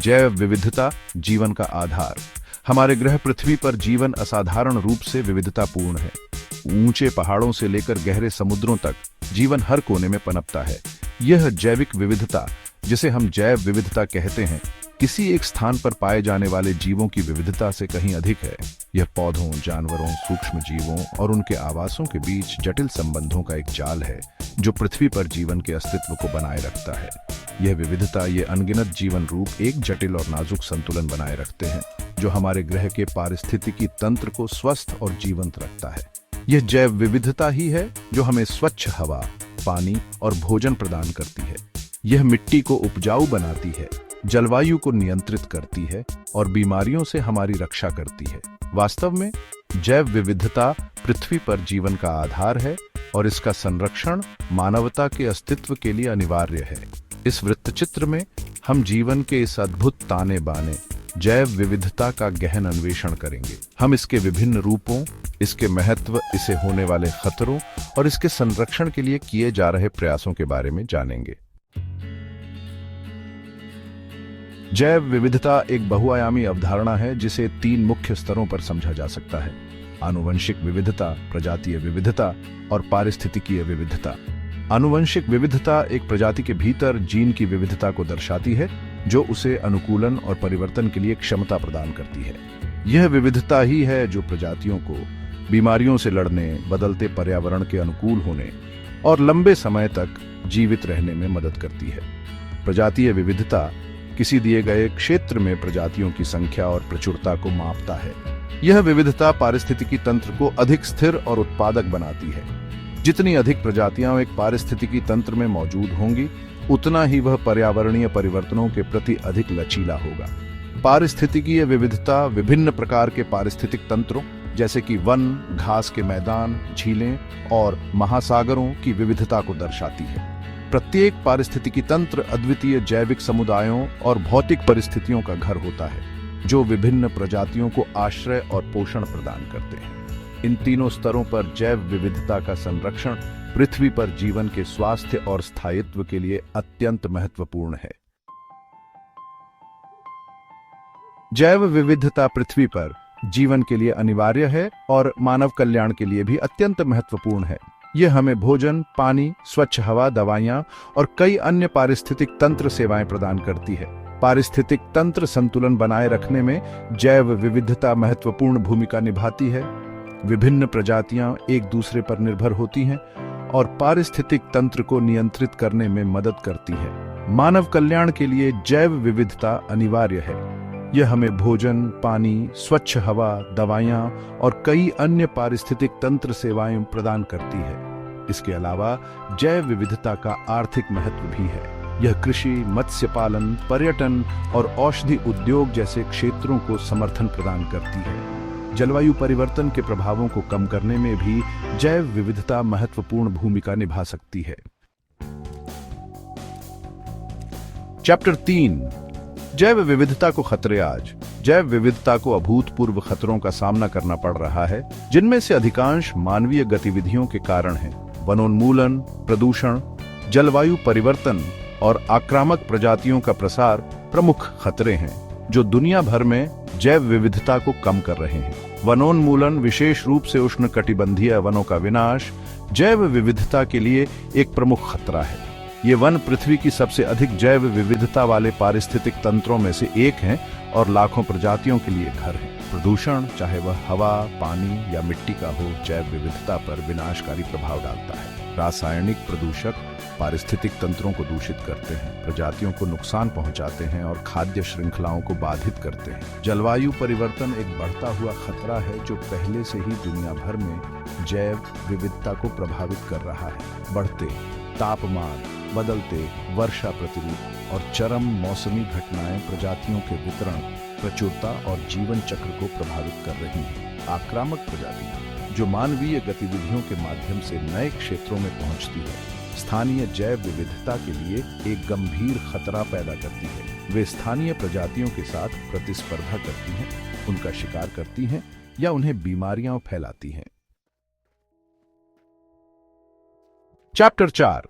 जैव विविधता जीवन का आधार। हमारे ग्रह पृथ्वी पर जीवन असाधारण रूप से विविधतापूर्ण है। ऊंचे पहाड़ों से लेकर गहरे समुद्रों तक जीवन हर कोने में पनपता है। यह जैविक विविधता, जिसे हम जैव विविधता कहते हैं, किसी एक स्थान पर पाए जाने वाले जीवों की विविधता से कहीं अधिक है। यह पौधों, जानवरों, सूक्ष्म जीवों और उनके आवासों के बीच जटिल संबंधों का एक जाल है जो पृथ्वी पर जीवन के अस्तित्व को बनाए रखता है। यह विविधता, ये अनगिनत जीवन रूप एक जटिल और नाजुक संतुलन बनाए रखते हैं जो हमारे ग्रह के पारिस्थितिकी तंत्र को स्वस्थ और जीवंत रखता है। यह जैव विविधता ही है जो हमें स्वच्छ हवा, पानी और भोजन प्रदान करती है। यह मिट्टी को उपजाऊ बनाती है, जलवायु को नियंत्रित करती है और बीमारियों से हमारी रक्षा करती है। वास्तव में जैव विविधता पृथ्वी पर जीवन का आधार है और इसका संरक्षण मानवता के अस्तित्व के लिए अनिवार्य है। इस वृत्तचित्र में हम जीवन के इस अद्भुत ताने बाने जैव विविधता का गहन अन्वेषण करेंगे। हम इसके विभिन्न रूपों, इसके महत्व, इसे होने वाले खतरों और इसके संरक्षण के लिए किए जा रहे प्रयासों के बारे में जानेंगे। जैव विविधता एक बहुआयामी अवधारणा है जिसे 3 मुख्य स्तरों पर समझा जा सकता है: आनुवंशिक विविधता, प्रजातीय विविधता और पारिस्थितिकीय विविधता। आनुवंशिक विविधता एक प्रजाति के भीतर जीन की विविधता को दर्शाती है जो उसे अनुकूलन और परिवर्तन के लिए क्षमता प्रदान करती है। यह विविधता ही है जो प्रजातियों को बीमारियों से लड़ने, बदलते पर्यावरण के अनुकूल होने और लंबे समय तक जीवित रहने में मदद करती है। प्रजातीय विविधता किसी दिए गए क्षेत्र में प्रजातियों की संख्या और प्रचुरता को मापता है। यह विविधता पारिस्थितिकी तंत्र को अधिक स्थिर और उत्पादक बनाती है। जितनी अधिक प्रजातियां एक पारिस्थितिकी तंत्र में मौजूद होंगी, उतना ही वह पर्यावरणीय परिवर्तनों के प्रति अधिक लचीला होगा। पारिस्थितिकीय विविधता विभिन्न प्रकार के पारिस्थितिक तंत्रों जैसे कि वन, घास के मैदान, झीलें और महासागरों की विविधता को दर्शाती है। प्रत्येक पारिस्थितिकी तंत्र अद्वितीय जैविक समुदायों और भौतिक परिस्थितियों का घर होता है जो विभिन्न प्रजातियों को आश्रय और पोषण प्रदान करते हैं। इन तीनों स्तरों पर जैव विविधता का संरक्षण पृथ्वी पर जीवन के स्वास्थ्य और स्थायित्व के लिए अत्यंत महत्वपूर्ण है। जैव विविधता पृथ्वी पर जीवन के लिए अनिवार्य है और मानव कल्याण के लिए भी अत्यंत महत्वपूर्ण है। यह हमें भोजन, पानी, स्वच्छ हवा, दवाइयां और कई अन्य पारिस्थितिक तंत्र सेवाएं प्रदान करती है। पारिस्थितिक तंत्र संतुलन बनाए रखने में जैव विविधता महत्वपूर्ण भूमिका निभाती है। विभिन्न प्रजातियां एक दूसरे पर निर्भर होती हैं और पारिस्थितिक तंत्र को नियंत्रित करने में मदद करती है। मानव कल्याण के लिए जैव विविधता अनिवार्य है। यह हमें भोजन, पानी, स्वच्छ हवा, दवाइयां और कई अन्य पारिस्थितिक तंत्र सेवाएं प्रदान करती है। इसके अलावा जैव विविधता का आर्थिक महत्व भी है। यह कृषि, मत्स्य पालन, पर्यटन और औषधि उद्योग जैसे क्षेत्रों को समर्थन प्रदान करती है। जलवायु परिवर्तन के प्रभावों को कम करने में भी जैव विविधता महत्वपूर्ण भूमिका निभा सकती है। चैप्टर 3, जैव विविधता को खतरे। आज जैव विविधता को अभूतपूर्व खतरों का सामना करना पड़ रहा है, जिनमें से अधिकांश मानवीय गतिविधियों के कारण हैं। वनोन्मूलन, प्रदूषण, जलवायु परिवर्तन और आक्रामक प्रजातियों का प्रसार प्रमुख खतरे हैं जो दुनिया भर में जैव विविधता को कम कर रहे हैं। वनोन्मूलन, विशेष रूप से उष्णकटिबंधीय वनों का विनाश, जैव विविधता के लिए एक प्रमुख खतरा है। ये वन पृथ्वी की सबसे अधिक जैव विविधता वाले पारिस्थितिक तंत्रों में से एक हैं और लाखों प्रजातियों के लिए घर हैं। प्रदूषण, चाहे वह हवा, पानी या मिट्टी का हो, जैव विविधता पर विनाशकारी प्रभाव डालता है। रासायनिक प्रदूषक पारिस्थितिक तंत्रों को दूषित करते हैं, प्रजातियों को नुकसान पहुंचाते हैं और खाद्य श्रृंखलाओं को बाधित करते हैं। जलवायु परिवर्तन एक बढ़ता हुआ खतरा है जो पहले से ही दुनिया भर में जैव विविधता को प्रभावित कर रहा है। बढ़ते तापमान, बदलते वर्षा प्रतिरूप और चरम मौसमी घटनाएं प्रजातियों के वितरण, प्रचुरता और जीवन चक्र को प्रभावित कर रही हैं। आक्रामक प्रजातियां जो मानवीय गतिविधियों के माध्यम से नए क्षेत्रों में पहुंचती है, स्थानीय जैव विविधता के लिए एक गंभीर खतरा पैदा करती है। वे स्थानीय प्रजातियों के साथ प्रतिस्पर्धा करती हैं, उनका शिकार करती हैं या उन्हें बीमारियां फैलाती हैं। चैप्टर 4,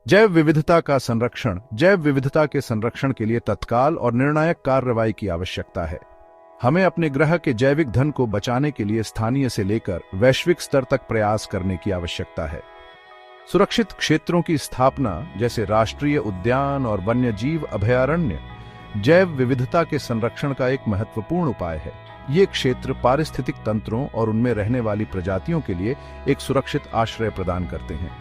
जैव विविधता का संरक्षण। जैव विविधता के संरक्षण के लिए तत्काल और निर्णायक कार्रवाई की आवश्यकता है। हमें अपने ग्रह के जैविक धन को बचाने के लिए स्थानीय से लेकर वैश्विक स्तर तक प्रयास करने की आवश्यकता है। सुरक्षित क्षेत्रों की स्थापना जैसे राष्ट्रीय उद्यान और वन्यजीव अभयारण्य जैव विविधता के संरक्षण का एक महत्वपूर्ण उपाय है। ये क्षेत्र पारिस्थितिक तंत्रों और उनमें रहने वाली प्रजातियों के लिए एक सुरक्षित आश्रय प्रदान करते हैं।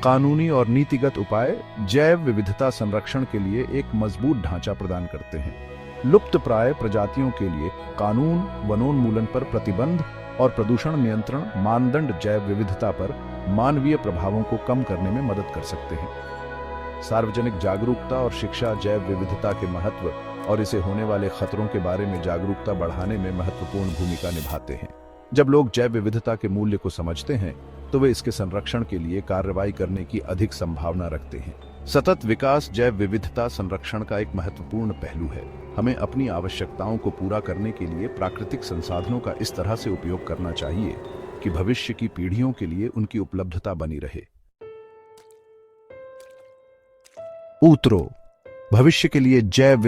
कानूनी और नीतिगत उपाय जैव विविधता संरक्षण के लिए एक मजबूत ढांचा प्रदान करते हैं। लुप्तप्राय प्रजातियों के लिए कानून, वनोन्मूलन पर प्रतिबंध और प्रदूषण नियंत्रण मानदंड जैव विविधता पर मानवीय प्रभावों को कम करने में मदद कर सकते हैं। सार्वजनिक जागरूकता और शिक्षा जैव विविधता के महत्व और इसे होने वाले खतरों के बारे में जागरूकता बढ़ाने में महत्वपूर्ण भूमिका निभाते हैं। जब लोग जैव विविधता के मूल्य को समझते हैं तो वे इसके संरक्षण के लिए कार्रवाई करने की अधिक संभावना रखते हैं। सतत विकास जैव विविधता संरक्षण का एक महत्वपूर्ण पहलू है। हमें अपनी आवश्यकताओं को पूरा करने के लिए प्राकृतिक संसाधनों का इस तरह से उपयोग करना चाहिए कि भविष्य की पीढ़ियों के लिए उनकी उपलब्धता बनी रहे। उत्तरों, भविष्य के लिए जैव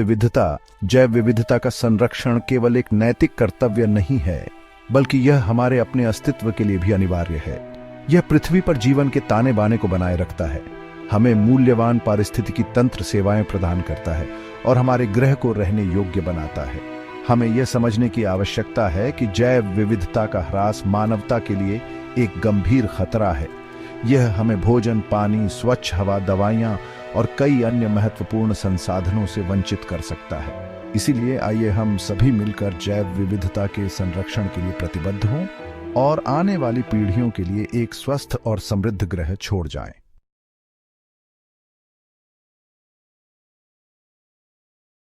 विविधता का संरक्षण केवल एक नैतिक कर्तव्य नहीं है, बल्कि यह हमारे अपने अस्तित्व के लिए भी अनिवार्य है। यह पृथ्वी पर जीवन के ताने बाने को बनाए रखता है, हमें मूल्यवान पारिस्थितिकी तंत्र सेवाएं प्रदान करता है और हमारे ग्रह को रहने योग्य बनाता है। हमें यह समझने की आवश्यकता है कि जैव विविधता का ह्रास मानवता के लिए एक गंभीर खतरा है। यह हमें भोजन, पानी, स्वच्छ हवा, दवाइयां और कई अन्य महत्वपूर्ण संसाधनों से वंचित कर सकता है। इसीलिए आइए हम सभी मिलकर जैव विविधता के संरक्षण के लिए प्रतिबद्ध हों और आने वाली पीढ़ियों के लिए एक स्वस्थ और समृद्ध ग्रह छोड़ जाएं।